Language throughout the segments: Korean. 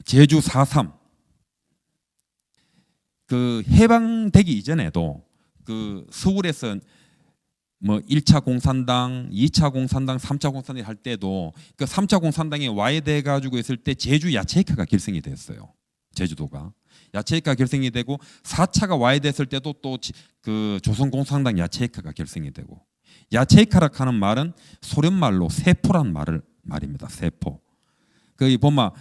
제주 4.3 그 해방되기 이전에도 그 서울에서 뭐 1차 공산당, 2차 공산당, 3차 공산당 할 때도 그 3차 공산당이 와해돼 가지고 있을 때 제주 야채이카가 결성이 됐어요. 제주도가 야채이카 결성이 되고 4차가 와해됐을 때도 또 그 조선공산당 야채이카가 결성이 되고 야채이카라 하는 말은 소련 말로 세포란 말입니다. 세포. 그 보면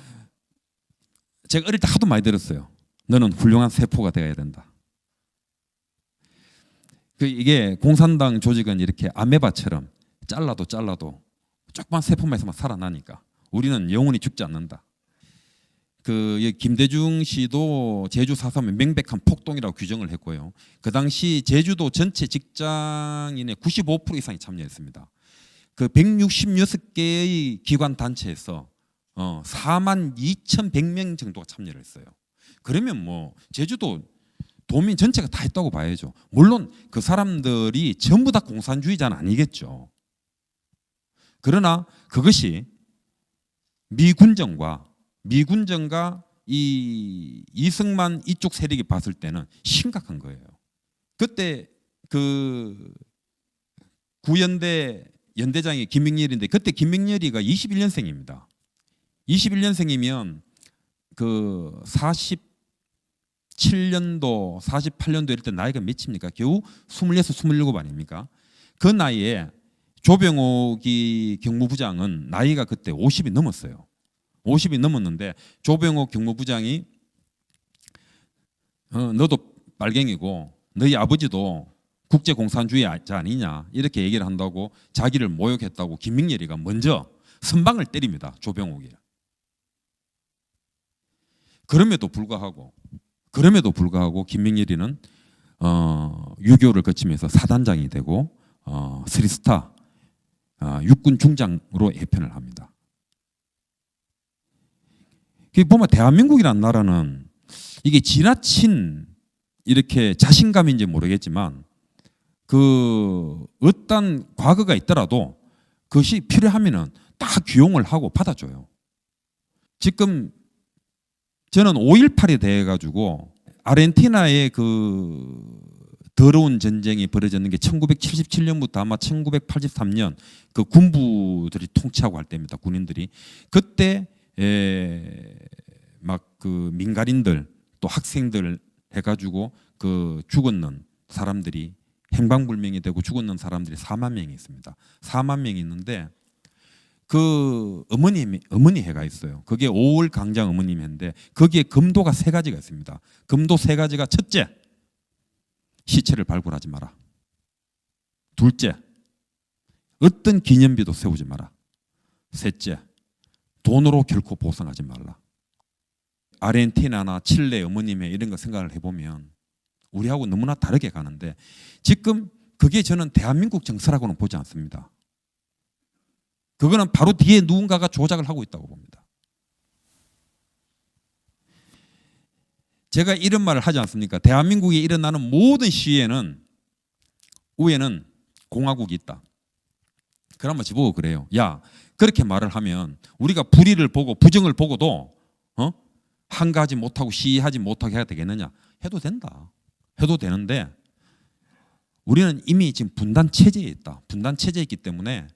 제가 어릴 때 하도 많이 들었어요. 너는 훌륭한 세포가 되어야 된다. 이게 공산당 조직은 이렇게 아메바처럼 잘라도 조그만 세포만 있으면 살아나니까 우리는 영원히 죽지 않는다. 그 김대중 씨도 제주 4.3은 명백한 폭동이라고 규정을 했고요. 그 당시 제주도 전체 직장인의 95% 이상이 참여했습니다. 그 166개의 기관 단체에서 42,100명 정도가 참여를 했어요. 그러면 뭐 제주도 도민 전체가 다 했다고 봐야죠. 물론 그 사람들이 전부 다 공산주의자는 아니겠죠. 그러나 그것이 미군정과 이 이승만 이쪽 세력이 봤을 때는 심각한 거예요. 그때 그 구연대 연대장이 김명렬인데 그때 김명렬이가 21년생입니다. 21년생이면 그 47년도, 48년도 이럴 때 나이가 몇입니까? 겨우 26, 27 아닙니까? 그 나이에 조병옥이 경무부장은 나이가 그때 50이 넘었어요. 50이 넘었는데 조병옥 경무부장이 너도 빨갱이고 너희 아버지도 국제공산주의자 아니냐 이렇게 얘기를 한다고 자기를 모욕했다고 김명렬이가 먼저 선방을 때립니다. 조병옥이. 그럼에도 불구하고 김명렬이는 유교를 거치면서 사단장이 되고 3스타 육군 중장으로 해편을 합니다. 보면 대한민국이라는 나라는 이게 지나친 이렇게 자신감인지 모르겠지만 그 어떤 과거가 있더라도 그것이 필요하면은 다 규용을 하고 받아줘요. 지금 저는 5.18이 돼 가지고 아르헨티나의 그 더러운 전쟁이 벌어졌는 게 1977년부터 아마 1983년 그 군부들이 통치하고 할 때입니다. 군인들이 그때 막 그 민간인들 또 학생들 해가지고 그 죽었는 사람들이 행방불명이 되고 죽었는 사람들이 4만 명이 있습니다. 4만 명이 있는데 그 어머니 해가 있어요. 그게 5월 강장 어머님 해인데 거기에 금도가 3가지가 있습니다. 금도 3가지가 첫째, 시체를 발굴하지 마라. 둘째, 어떤 기념비도 세우지 마라. 셋째, 돈으로 결코 보상하지 말라. 아르헨티나나 칠레 어머님의 이런 거 생각을 해보면 우리하고 너무나 다르게 가는데 지금 그게 저는 대한민국 정서라고는 보지 않습니다. 그거는 바로 뒤에 누군가가 조작을 하고 있다고 봅니다. 제가 이런 말을 하지 않습니까? 대한민국에 일어나는 모든 시위에는 위에는 공화국이 있다. 그러면 저보고 그래요. 야, 그렇게 말을 하면 우리가 불의를 보고 부정을 보고도 한가하지 못하고 시위하지 못하게 해야 되겠느냐? 해도 된다. 해도 되는데 우리는 이미 지금 분단 체제에 있다. 분단 체제에 있기 때문에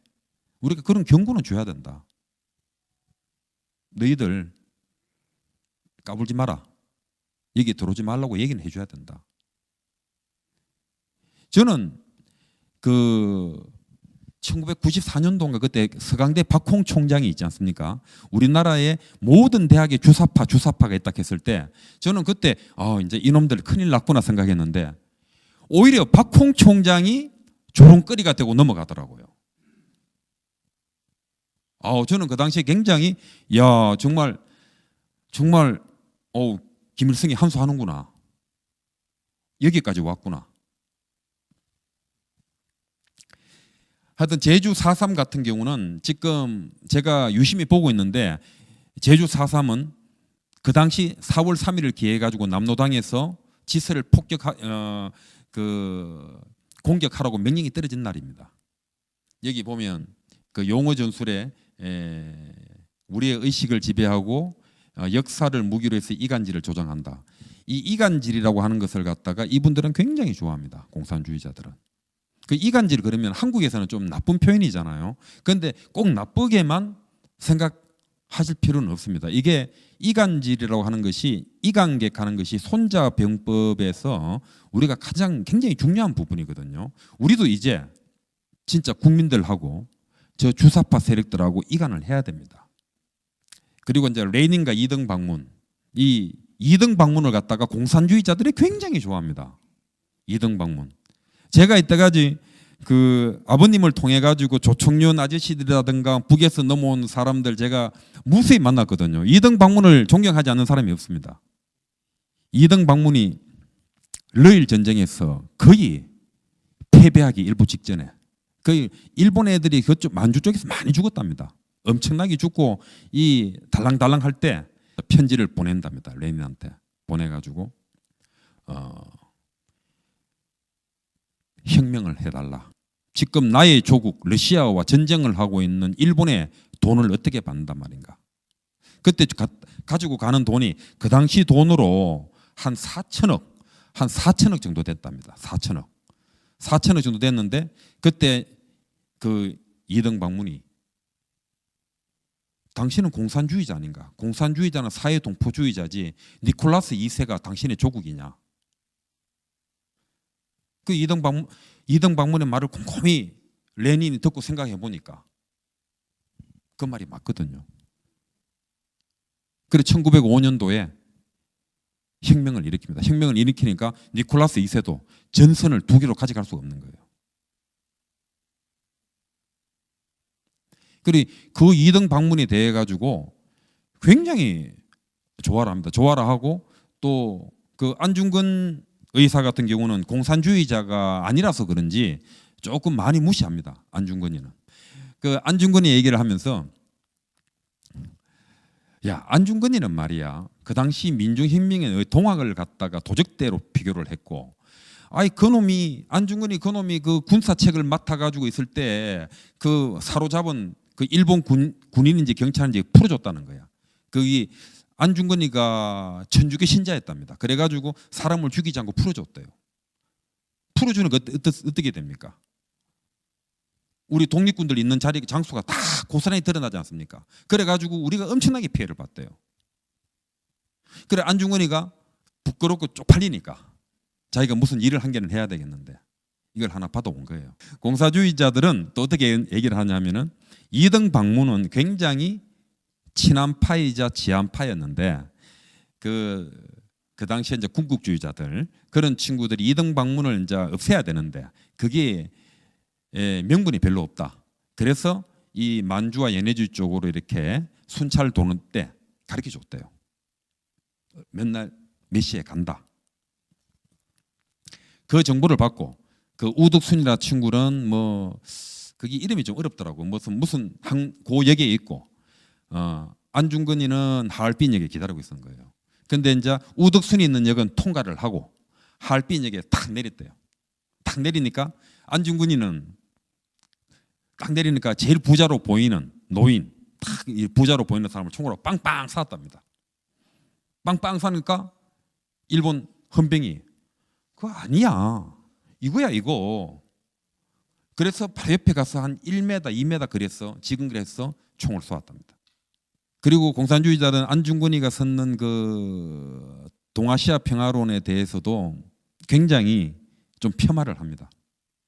우리가 그런 경고는 줘야 된다. 너희들 까불지 마라. 여기 들어오지 말라고 얘기는 해줘야 된다. 저는 그 1994년도인가 그때 서강대 박홍 총장이 있지 않습니까? 우리나라의 모든 대학의 주사파가 있다 했을 때 저는 그때 이제 이놈들 큰일 났구나 생각했는데 오히려 박홍 총장이 조롱거리가 되고 넘어가더라고요. 저는 그 당시에 굉장히 정말 김일성이 한수하는구나. 여기까지 왔구나. 하여튼 제주 4.3 같은 경우는 지금 제가 유심히 보고 있는데 제주 4.3은 그 당시 4월 3일을 기해해 가지고 남로당에서 지서를 공격하라고 명령이 떨어진 날입니다. 여기 보면 그 용어 전술에 우리의 의식을 지배하고 역사를 무기로 해서 이간질을 조장한다. 이 이간질이라고 하는 것을 갖다가 이분들은 굉장히 좋아합니다. 공산주의자들은. 그 이간질 그러면 한국에서는 좀 나쁜 표현이잖아요. 그런데 꼭 나쁘게만 생각하실 필요는 없습니다. 이게 이간질이라고 하는 것이 이간객하는 것이 손자병법에서 우리가 가장 굉장히 중요한 부분이거든요. 우리도 이제 진짜 국민들하고 저 주사파 세력들하고 이간을 해야 됩니다. 그리고 이제 레닌과 이등 방문, 이 이등 방문을 갖다가 공산주의자들이 굉장히 좋아합니다. 이등 방문. 제가 이때까지 그 아버님을 통해 가지고 조청년 아저씨들이라든가 북에서 넘어온 사람들 제가 무수히 만났거든요. 이등 방문을 존경하지 않는 사람이 없습니다. 이등 방문이 러일 전쟁에서 거의 패배하기 일보 직전에 거의 일본 애들이 그쪽 만주 쪽에서 많이 죽었답니다. 엄청나게 죽고 이 달랑달랑 할 때 편지를 보낸답니다. 레닌한테 보내가지고 혁명을 해달라. 지금 나의 조국 러시아와 전쟁을 하고 있는 일본에 돈을 어떻게 받는단 말인가. 그때 가지고 가는 돈이 그 당시 돈으로 한 4천억 정도 됐답니다. 4천억 정도 됐는데 그때 그 이등 방문이 당신은 공산주의자 아닌가? 공산주의자는 사회동포주의자지 니콜라스 2세가 당신의 조국이냐? 그 이등 방문의 말을 곰곰이 레닌이 듣고 생각해 보니까 그 말이 맞거든요. 그래서 1905년도에 혁명을 일으킵니다. 혁명을 일으키니까 니콜라스 2세도 전선을 2개로 가져갈 수가 없는 거예요. 그리고 그 이등 방문에 대해 가지고 굉장히 조화를 합니다. 조화를 하고 또 그 안중근 의사 같은 경우는 공산주의자가 아니라서 그런지 조금 많이 무시합니다. 안중근이는. 그 안중근이 얘기를 하면서 야 안중근이는 말이야 그 당시 민중혁명의 동학을 갖다가 도적대로 비교를 했고 아이 그놈이 안중근이 그놈이 그 군사책을 맡아가지고 있을 때 그 사로잡은 그 일본 군인인지 경찰인지 풀어줬다는 거야. 거기 안중근이가 천주교 신자였답니다. 그래가지고 사람을 죽이지 않고 풀어줬대요. 풀어주는 거 어떻게 됩니까? 우리 독립군들 있는 자리 장소가 다 고스란히 드러나지 않습니까? 그래가지고 우리가 엄청나게 피해를 봤대요. 그래 안중근이가 부끄럽고 쪽팔리니까 자기가 무슨 일을 한 개는 해야 되겠는데 이걸 하나 받아온 거예요. 공산주의자들은 또 어떻게 얘기를 하냐면은 이등 방문은 굉장히 친한파이자 지한파였는데 그 당시에 이제 군국주의자들 그런 친구들이 이등 방문을 이제 없애야 되는데 그게 명분이 별로 없다. 그래서 이 만주와 연해주 쪽으로 이렇게 순찰 도는 때 가르쳐 줬대요. 맨날 몇 시에 간다. 그 정보를 받고 그 우득순이라 친구는 뭐 그게 이름이 좀 어렵더라고. 무슨 고역에 있고 안중근이는 하얼빈역에 기다리고 있었는 거예요. 근데 이제 우덕순이 있는 역은 통과를 하고 하얼빈역에 탁 내렸대요. 탁 내리니까 안중근이는 딱 내리니까 제일 부자로 보이는 노인, 탁 부자로 보이는 사람을 총으로 빵빵 쐈답니다. 빵빵 쐈으니까 일본 헌병이 그거 아니야. 이거야 이거. 그래서 바로 옆에 가서 한 1m, 2m 그랬어. 지금 그래서 총을 쏘았답니다. 그리고 공산주의자들은 안중근이가 썼는 그 동아시아 평화론에 대해서도 굉장히 좀 폄하를 합니다.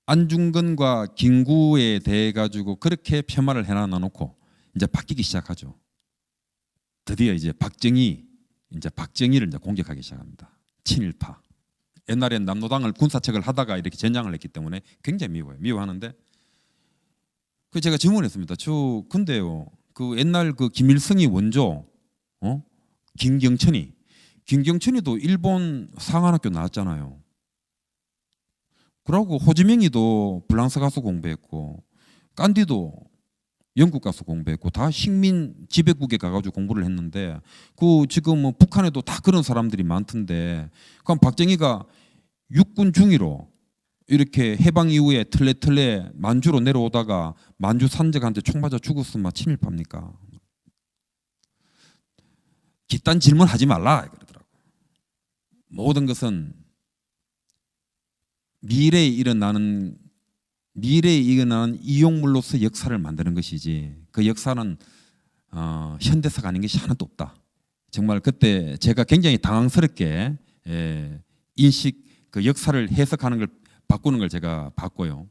안중근과 김구에 대해 가지고 그렇게 폄하를 해놔놓고 이제 바뀌기 시작하죠. 드디어 이제 박정희를 이제 공격하기 시작합니다. 친일파. 옛날엔 남노당을 군사책을 하다가 이렇게 전향을 했기 때문에 굉장히 미워하는데 그 제가 질문했습니다. 저 근데요 그 옛날 그 김일성이 원조 김경천이도 일본 상한학교 나왔잖아요. 그러고 호지명이도 프랑스 가서 공부했고 깐디도 영국 가서 공부했고 다 식민 지배국에 가가지고 공부를 했는데 그 지금 뭐 북한에도 다 그런 사람들이 많던데 그럼 박정희가 육군 중위로 이렇게 해방 이후에 틀레틀레 만주로 내려오다가 만주 산적한테 총 맞아 죽었으면 친일파입니까? 기딴 질문하지 말라 그러더라고. 모든 것은 미래에 일어나는 이용물로서 역사를 만드는 것이지 그 역사는 현대사가 아닌 것이 하나도 없다. 정말 그때 제가 굉장히 당황스럽게 인식 그 역사를 해석하는 걸 바꾸는 걸 제가 봤고요.